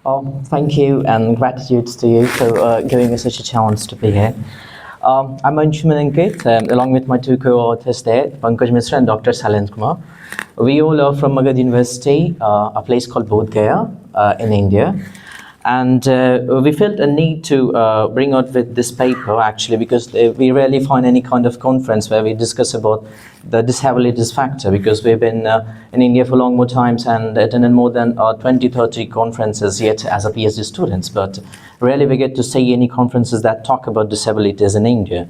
Thank you and gratitude to you for giving me such a chance to be here. I'm Anshuman Ankit, along with my two co-authors there, Pankaj Mishra and Dr. Shailendra Kumar. We all are from Magad University, a place called Bodh Gaya in India. And we felt a need to bring out with this paper actually because we rarely find any kind of conference where we discuss about the disabilities factor, because we've been in India for long more times and attended more than 20-30 conferences yet as a PhD students, but rarely we get to see any conferences that talk about disabilities in India.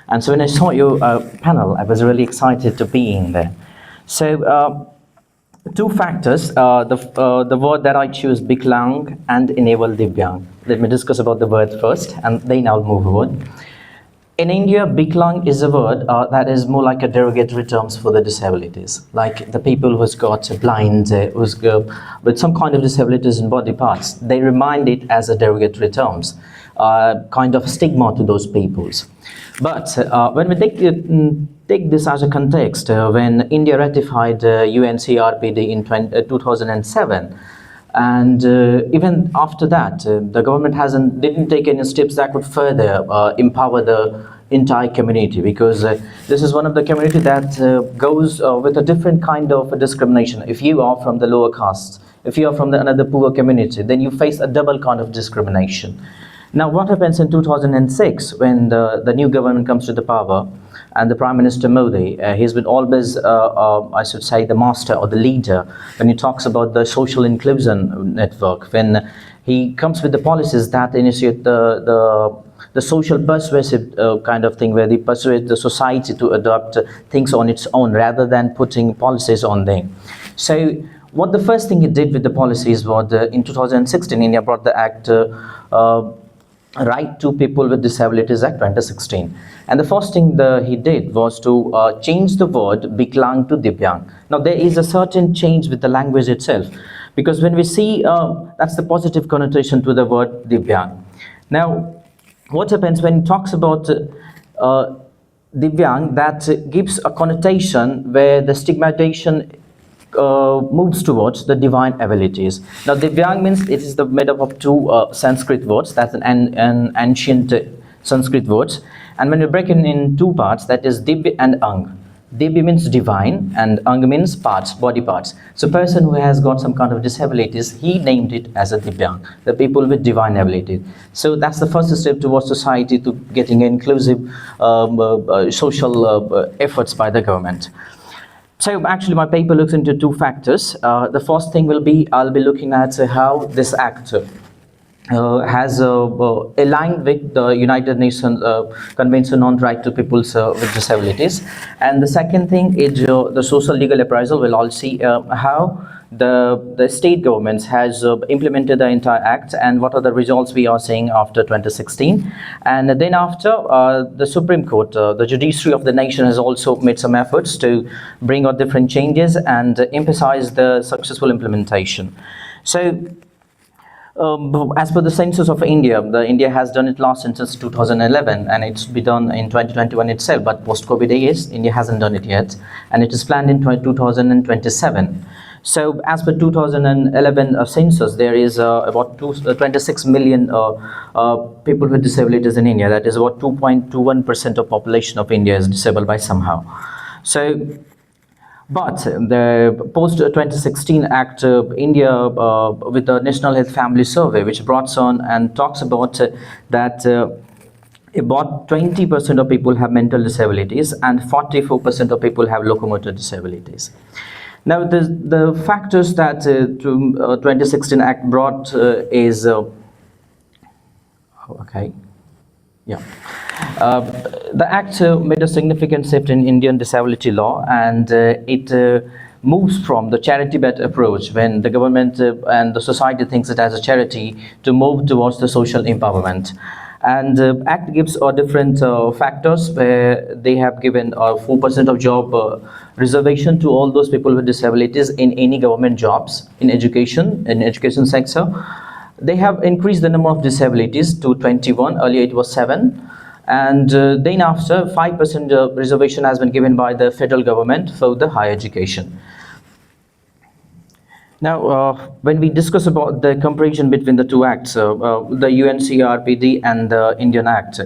And so when I saw your panel, I was really excited to be in there. So two factors, the word that I choose, Biklang and Enabled Divyang. Let me discuss about the word first and then I'll move forward. In India, Biklang is a word that is more like a derogatory terms for the disabilities, like the people who's got blind, who's with some kind of disabilities in body parts. They remind it as a derogatory terms, kind of stigma to those peoples. But when we take this as a context, when India ratified UNCRPD in 2007, and even after that, the government didn't take any steps that would further empower the entire community, because this is one of the community that goes with a different kind of discrimination. If you are from the lower caste, if you are from another poor community, then you face a double kind of discrimination. Now, what happens in 2006 when the new government comes to the power, and the Prime Minister Modi, he's been always, I should say, the master or the leader when he talks about the social inclusion network, when he comes with the policies that initiate the social persuasive kind of thing, where they persuade the society to adopt things on its own rather than putting policies on them. So what the first thing he did with the policies was in 2016, India brought the Act, Right to People with Disabilities Act 2016. And the first thing he did was to change the word Biklang to Divyang. Now there is a certain change with the language itself, because when we see that's the positive connotation to the word Divyang. Now what happens when it talks about Divyang, that gives a connotation where the stigmatization moves towards the divine abilities. Now Divyang means it is made up of two Sanskrit words, that's an ancient Sanskrit words, and when you break it in two parts, that is Divya and Ang. Divya means divine and Ang means parts, body parts. So person who has got some kind of disabilities, he named it as a Divyang, the people with divine ability. So that's the first step towards society to getting inclusive social efforts by the government. So actually my paper looks into two factors. The first thing will be, I'll be looking at how this act has aligned with the United Nations Convention on Right to People with Disabilities. And the second thing is the Socio-Legal Appraisal will all see how the state governments has implemented the entire act and what are the results we are seeing after 2016. And then after, the Supreme Court, the judiciary of the nation has also made some efforts to bring out different changes and emphasize the successful implementation. So as per the census of India, India has done it last since 2011, and it's be done in 2021 itself, but post-COVID years, India hasn't done it yet, and it is planned in 2027. So as per 2011 census, there is about 26 million people with disabilities in India. That is about 2.21% of population of India is disabled by somehow. So, but the post-2016 Act, India with the National Health Family Survey, which brought on and talks about that about 20% of people have mental disabilities and 44% of people have locomotor disabilities. Now the factors that 2016 Act brought is, okay, yeah. The Act made a significant shift in Indian disability law, and it moves from the charity-based approach, when the government and the society thinks it as a charity, to move towards the social empowerment. And Act gives different factors where they have given 4% of job reservation to all those people with disabilities in any government jobs, in education sector. They have increased the number of disabilities to 21, earlier it was 7. And then after, 5% reservation has been given by the federal government for the higher education. Now, when we discuss about the comparison between the two acts, the UNCRPD and the Indian Act,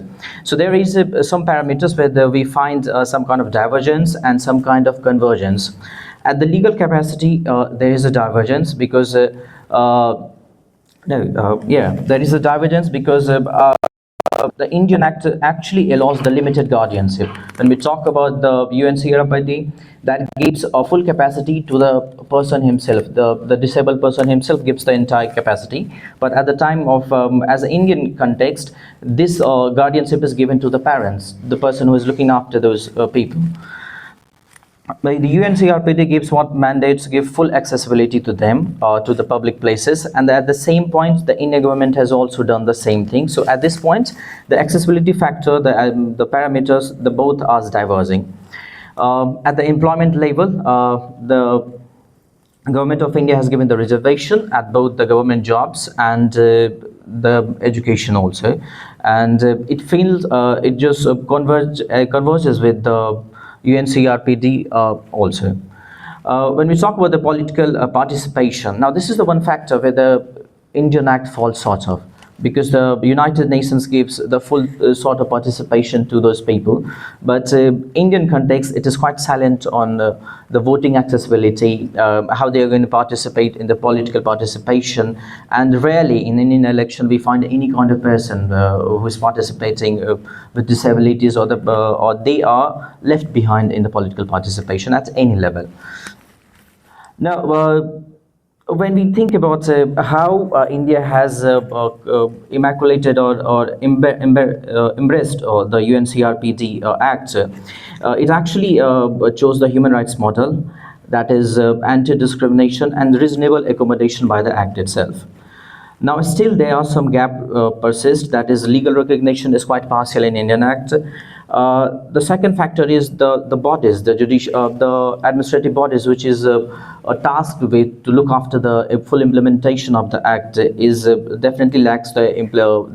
so there is some parameters where we find some kind of divergence and some kind of convergence. At the legal capacity, there is a divergence because there is a divergence because the Indian Act actually allows the limited guardianship. When we talk about the UNCRPD, that gives a full capacity to the person himself. The disabled person himself gives the entire capacity. But at the time of, as an Indian context, this guardianship is given to the parents, the person who is looking after those people. The UNCRPD gives what mandates give full accessibility to them, to the public places, and at the same point, the Indian government has also done the same thing. So at this point, the accessibility factor, the parameters, the both are diverging. At the employment level, the Government of India has given the reservation at both the government jobs and the education also, and it feels it just converges with the UNCRPD also. When we talk about the political participation, now this is the one factor where the Indian Act falls short of, because the United Nations gives the full sort of participation to those people, but Indian context, it is quite silent on the voting accessibility, how they are going to participate in the political participation, and rarely in Indian election we find any kind of person who is participating with disabilities, or they are left behind in the political participation at any level. Now, when we think about how India has immaculated or embraced the UNCRPD Act, it actually chose the human rights model, that is anti-discrimination and reasonable accommodation by the Act itself. Now, still there are some gap persist, that is legal recognition is quite partial in Indian Act. The second factor is the bodies, the the administrative bodies, which is tasked with to look after the full implementation of the Act, is definitely lacks the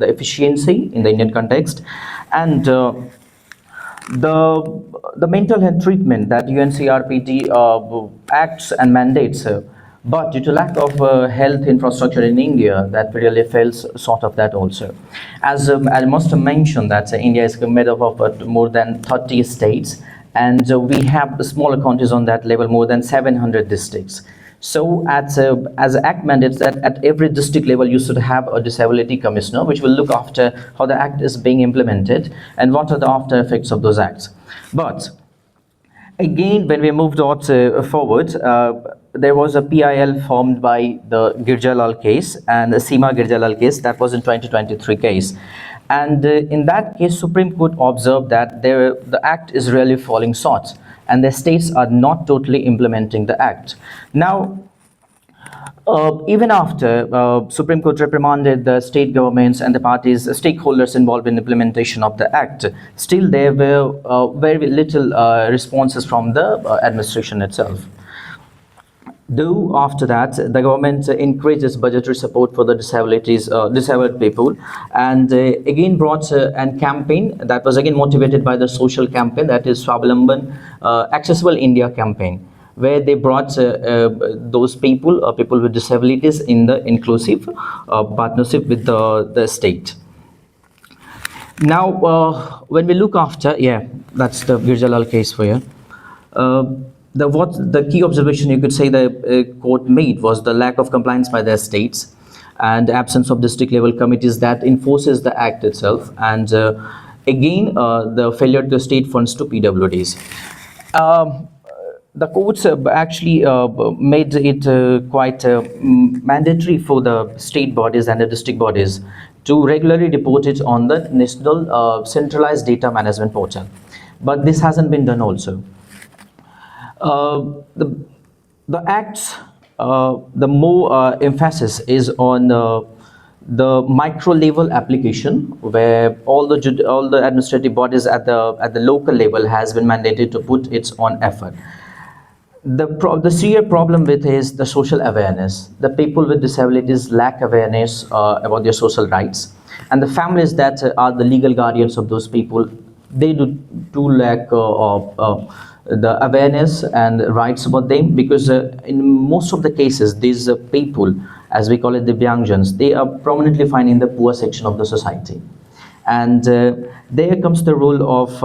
efficiency in the Indian context, and the mental health treatment that UNCRPD acts and mandates, but due to lack of health infrastructure in India, that really fails sort of that also. As I must have mentioned that India is made up of more than 30 states, and we have the smaller countries on that level, more than 700 districts. So as Act mandates that at every district level you should have a disability commissioner, which will look after how the Act is being implemented and what are the after effects of those acts. But again, when we moved on forward, there was a PIL formed by the Girjalal case and the Seema Girjalal case, that was in 2023 case. And in that case, Supreme Court observed that the Act is really falling short and the states are not totally implementing the Act. Now, even after Supreme Court reprimanded the state governments and the parties, stakeholders involved in implementation of the Act, still there were very little responses from the administration itself. Though after that, the government increases budgetary support for the disabled people, and again brought a campaign that was again motivated by the social campaign, that is Swavalamban Accessible India campaign, where they brought those people, people with disabilities, in the inclusive partnership with the state. Now, when we look after, that's the Girjalal case for you. The key observation you could say the court made was the lack of compliance by their states and absence of district level committees that enforces the Act itself, and again the failure to state funds to PWDs. The courts actually made it quite mandatory for the state bodies and the district bodies to regularly report it on the National Centralized Data Management Portal, but this hasn't been done also. The Acts, the more emphasis is on the micro level application, where all the administrative bodies at the local level has been mandated to put its own effort. The serious problem with is the social awareness. The people with disabilities lack awareness about their social rights, and the families that are the legal guardians of those people, they do lack the awareness and rights about them, because in most of the cases, these people, as we call it, the Divyangjans, they are prominently found in the poor section of the society. And there comes the role of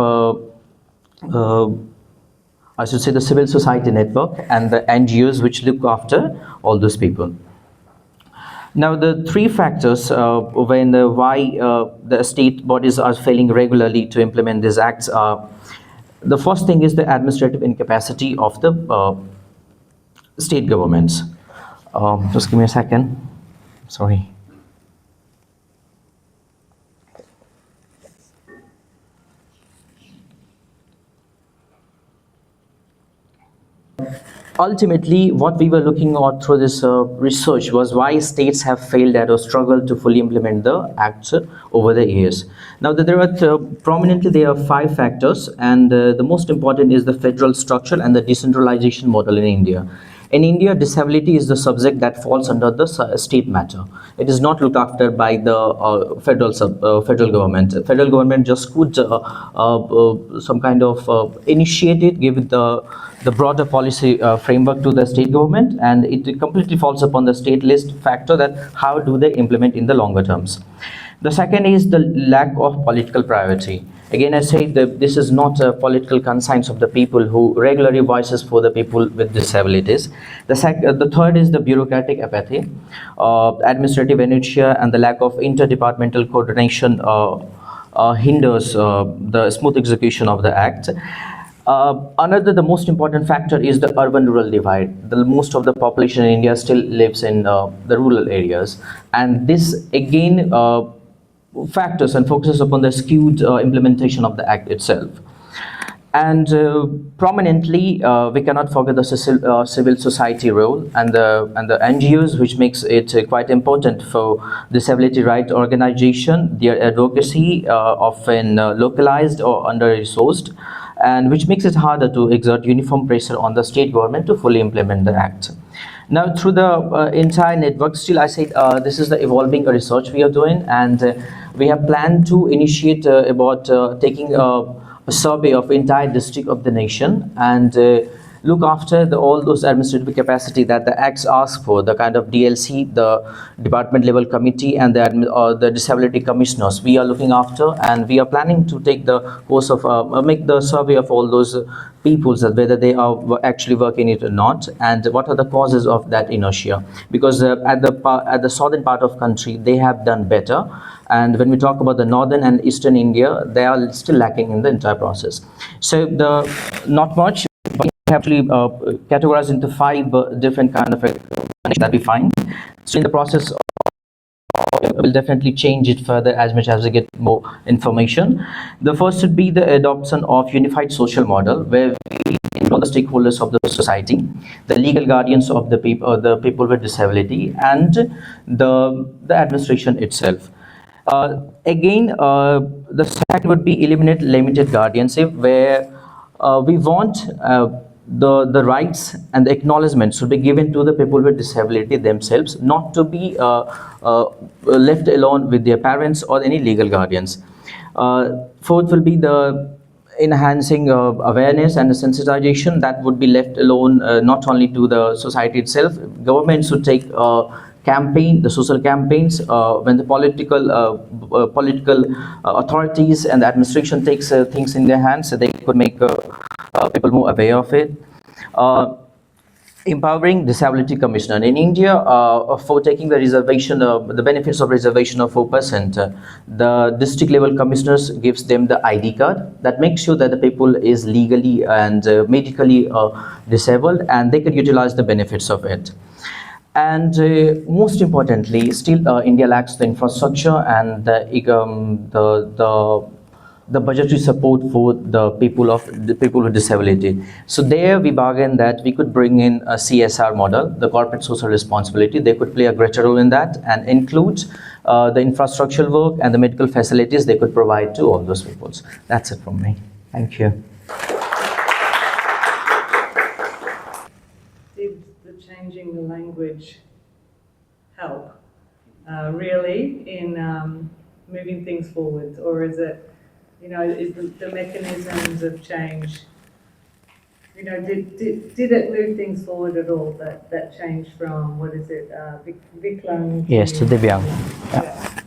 I should say the civil society network and the NGOs which look after all those people. Now, the three factors why the state bodies are failing regularly to implement these acts are: the first thing is the administrative incapacity of the state governments. Just give me a second. Sorry. Ultimately, what we were looking at through this research was why states have failed at or struggled to fully implement the acts over the years. Now, there are prominently there are 5 factors, and the most important is the federal structure and the decentralization model in India. In India, disability is the subject that falls under the state matter. It is not looked after by the federal government. Federal government just could some kind of initiate it, give the broader policy framework to the state government, and it completely falls upon the state list factor that how do they implement in the longer terms. The second is the lack of political priority. Again, I say that this is not a political conscience of the people who regularly voices for the people with disabilities. The third is the bureaucratic apathy, administrative inertia, and the lack of interdepartmental coordination hinders the smooth execution of the act. The most important factor is the urban-rural divide. Most of the population in India still lives in the rural areas, and this again factors and focuses upon the skewed implementation of the act itself. And prominently, we cannot forget the civil society role and the NGOs, which makes it quite important for disability right organization. Their advocacy often localized or under-resourced, and which makes it harder to exert uniform pressure on the state government to fully implement the act. Now, through the entire network, still I say this is the evolving research we are doing, and we have planned to initiate about taking a survey of entire district of the nation and look after all those administrative capacity that the acts ask for, the kind of DLC, the department level committee, and the disability commissioners we are looking after, and we are planning to take the course of make the survey of all those peoples, that whether they are actually working it or not, and what are the causes of that inertia, because at the southern part of country they have done better, and when we talk about the northern and eastern India, they are still lacking in the entire process. So not much, but we have actually categorized into 5 different kind of that we find. So in the process will definitely change it further as much as we get more information. The first would be the adoption of unified social model, where we involve the stakeholders of the society, the legal guardians of the people with disability, and the administration itself. The second would be eliminate limited guardianship, where we want the rights and the acknowledgement should be given to the people with disability themselves, not to be left alone with their parents or any legal guardians. Fourth will be the enhancing awareness and the sensitization that would be left alone not only to the society itself. Government should take the social campaigns, when the political authorities and the administration takes things in their hands, so they could make people more aware of it. Empowering disability commissioner in India for taking the reservation, the benefits of reservation of 4%. The district level commissioners gives them the ID card that makes sure that the people is legally and medically disabled, and they could utilize the benefits of it. And most importantly, still India lacks the infrastructure and the budgetary support for the people with disability. So there we bargained that we could bring in a CSR model, the corporate social responsibility. They could play a greater role in that, and includes the infrastructural work and the medical facilities they could provide to all those people. That's it from me. Thank you. Did the changing the language help really in moving things forward, or is it, is the mechanisms of change you know, did it move things forward at all, that change from, what is it, Viklang Yes, to Divyang. Yeah.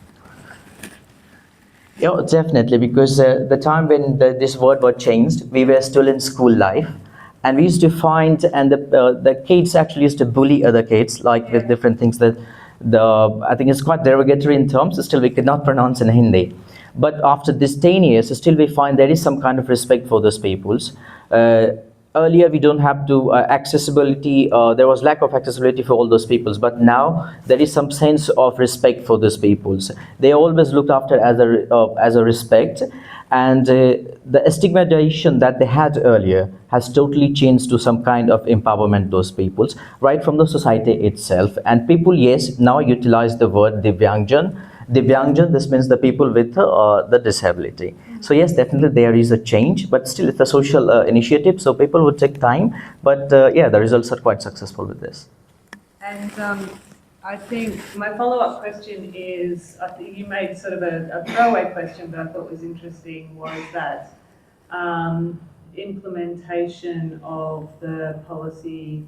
Yeah, definitely, because the time when this word was changed, we were still in school life, and we used to find, and the kids actually used to bully other kids, like with different things that I think it's quite derogatory in terms. Still, we could not pronounce in Hindi. But after this 10 years, still we find there is some kind of respect for those peoples. Earlier we don't have to accessibility, there was lack of accessibility for all those peoples, but now there is some sense of respect for those peoples. They always looked after as a respect, and the stigmatization that they had earlier has totally changed to some kind of empowerment those peoples right from the society itself. And people, yes, now utilize the word Divyangjan, this means the people with the disability. So yes, definitely there is a change, but still it's a social initiative, so people would take time. But yeah, the results are quite successful with this. And I think my follow-up question is, I think you made sort of a throwaway question, but I thought was interesting, was that implementation of the policy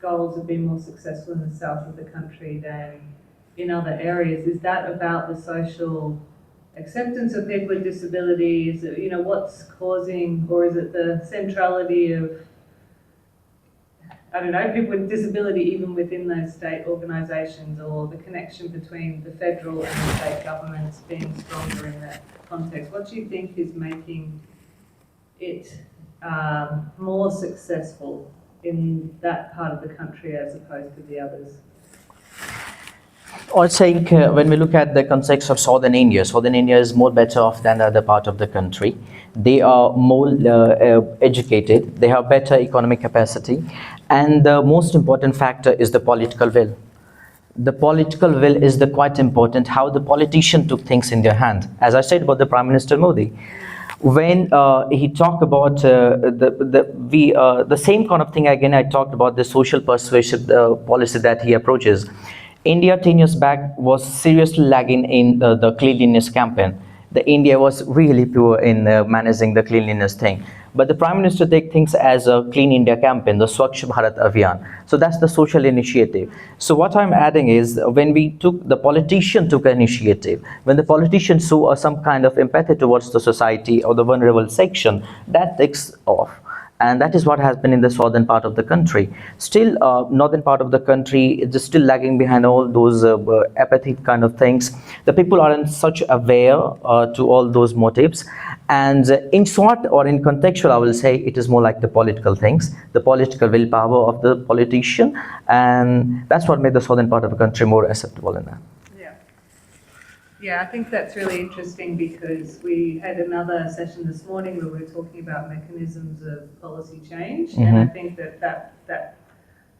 goals have been more successful in the south of the country than in other areas. Is that about the social acceptance of people with disabilities? You know, what's causing, or is it the centrality of, I don't know, people with disability even within those state organisations, or the connection between the federal and the state governments being stronger in that context? What do you think is making it more successful in that part of the country as opposed to the others? I think when we look at the context of Southern India is more better off than the other part of the country. They are more educated, they have better economic capacity, and the most important factor is the political will. The political will is the quite important, how the politician took things in their hand. As I said about the Prime Minister Modi, when he talked about the same kind of thing again, I talked about the social persuasion policy that he approaches. India 10 years back was seriously lagging in the cleanliness campaign. The India was really poor in managing the cleanliness thing. But the Prime Minister takes things as a Clean India campaign, the Swachh Bharat Abhiyan. So that's the social initiative. So what I'm adding is, when the politician took an initiative, when the politician saw some kind of empathy towards the society or the vulnerable section, that takes off. And that is what has been in the southern part of the country. Still, northern part of the country is still lagging behind all those apathy kind of things. The people aren't such aware to all those motives. And in short, or in contextual, I will say it is more like the political things, the political willpower of the politician. And that's what made the southern part of the country more acceptable in that. Yeah, I think that's really interesting, because we had another session this morning where we were talking about mechanisms of policy change, and I think that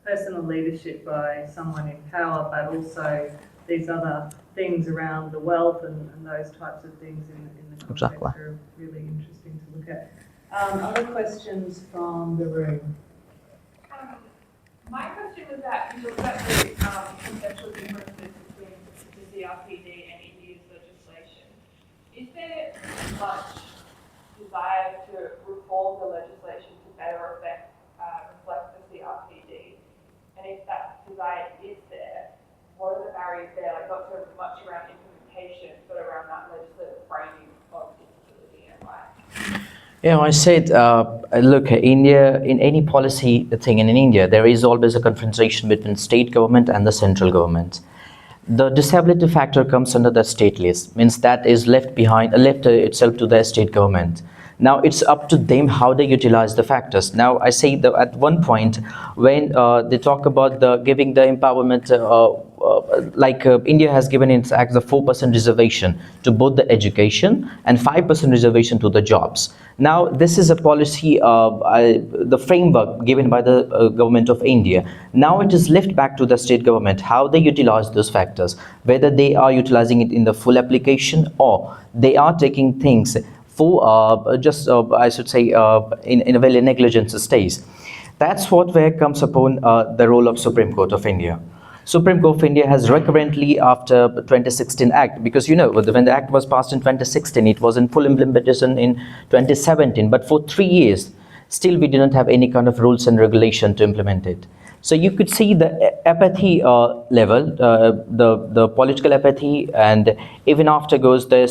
personal leadership by someone in power, but also these other things around the wealth and those types of things in the context are really interesting to look at. Other questions from the room? My question was that you looked at the conceptual differences between the CRPD and India's legislation. Is there much desire to reform the legislation to better reflect the CRPD? And if that desire is there, what are the barriers there? Like, not so much around implementation, but around that legislative framing of disability and rights. Yeah, I said, look, India, in any policy thing in India, there is always a confrontation between state government and the central government. The disability factor comes under the state list, means that is left itself to the state government. Now it's up to them how they utilize the factors. Now I say that at one point, when they talk about giving the empowerment, India has given in its act the 4% reservation to both the education and 5% reservation to the jobs. Now this is a policy, the framework given by the government of India. Now it is left back to the state government how they utilize those factors, whether they are utilizing it in the full application, or they are taking things for I should say in a very negligent stage. That's where comes upon the role of Supreme Court of India. Supreme Court of India has recurrently, after 2016 Act, because you know when the Act was passed in 2016, it was in full implementation in 2017, but for 3 years Still, we didn't have any kind of rules and regulation to implement it. So you could see the apathy level, the political apathy, and even after goes the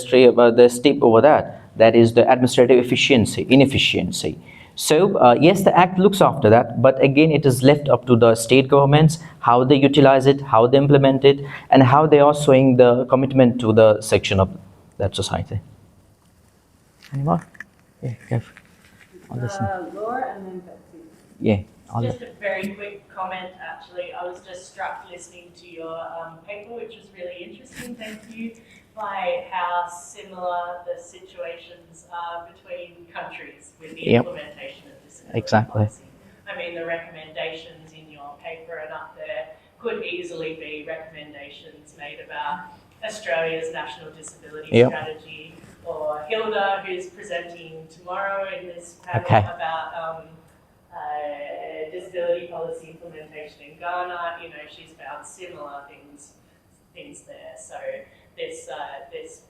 step over that, that is the administrative inefficiency. So yes, the Act looks after that, but again, it is left up to the state governments, how they utilize it, how they implement it, and how they are showing the commitment to the section of that society. Any more? Yeah, go. I'll listen. Laura and then Betsy. Yeah. Just a very quick comment, actually. I was just struck listening to your paper, which was really interesting, thank you, by how similar the situations are between countries with the implementation of disability policy. I mean, the recommendations in your paper and up there could easily be recommendations made about Australia's National Disability Strategy, or Hilda, who's presenting tomorrow in this panel about disability policy implementation in Ghana. You know, she's found similar things there. So there's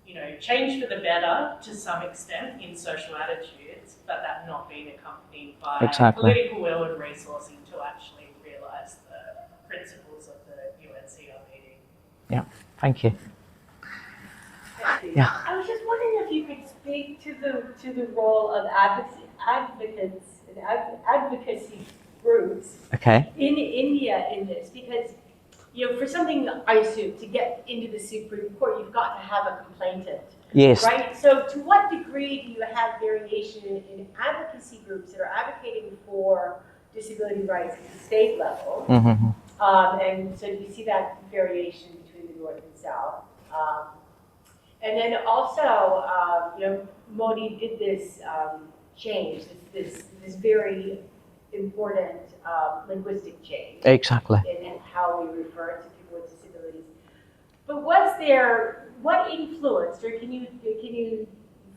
you know, change for the better to some extent in social attitudes, but that not being accompanied by political will and resourcing to actually realise the principles of the UNCRPD. Yeah, thank you. Yeah. I was just wondering if you could speak to the role of advocates and advocacy groups in India in this, because you know, for something, I assume, to get into the Supreme Court, you've got to have a complainant. Yes. Right? So to what degree do you have variation in advocacy groups that are advocating for disability rights at the state level? And so do you see that variation between the North and South? And then also, you know, Modi did this change, this very important linguistic change. Exactly. In how we refer to people with disabilities. But what influenced, or can you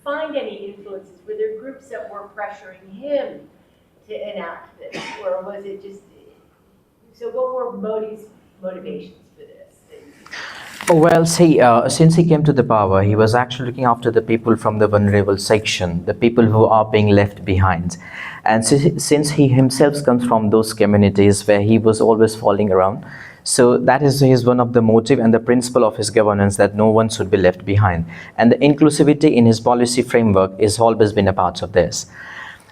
find any influences? Were there groups that were pressuring him to enact this, or was it just? So what were Modi's motivations for this? Well, see, since he came to the power, he was actually looking after the people from the vulnerable section, the people who are being left behind. And since he himself comes from those communities where he was always falling around, so that is one of the motive and the principle of his governance, that no one should be left behind. And the inclusivity in his policy framework has always been a part of this.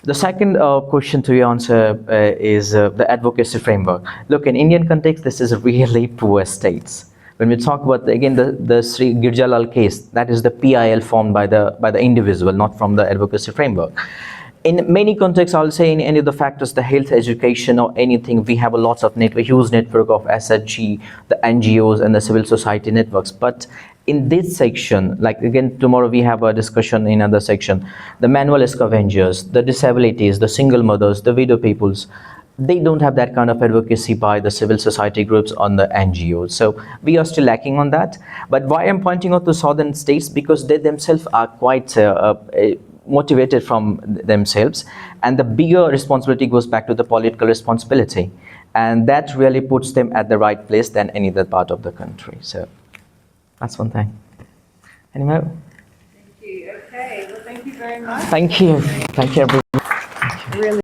The second question to your answer is the advocacy framework. Look, in Indian context, this is really poor states. When we talk about, again, the Sri Girjalal case, that is the PIL formed by the individual, not from the advocacy framework. In many contexts, I'll say in any of the factors, the health, education, or anything, we have a lots of huge network of SHG, the NGOs, and the civil society networks. But in this section, like again, tomorrow we have a discussion in another section, the manual scavengers, the disabilities, the single mothers, the widow peoples, they don't have that kind of advocacy by the civil society groups on the NGOs. So we are still lacking on that. But why I'm pointing out to southern states, because they themselves are quite motivated from themselves, and the bigger responsibility goes back to the political responsibility, and that really puts them at the right place than any other part of the country. So that's one thing. Any more? Thank you. Okay. Well, thank you very much. Thank you. Thank you, everyone. Really.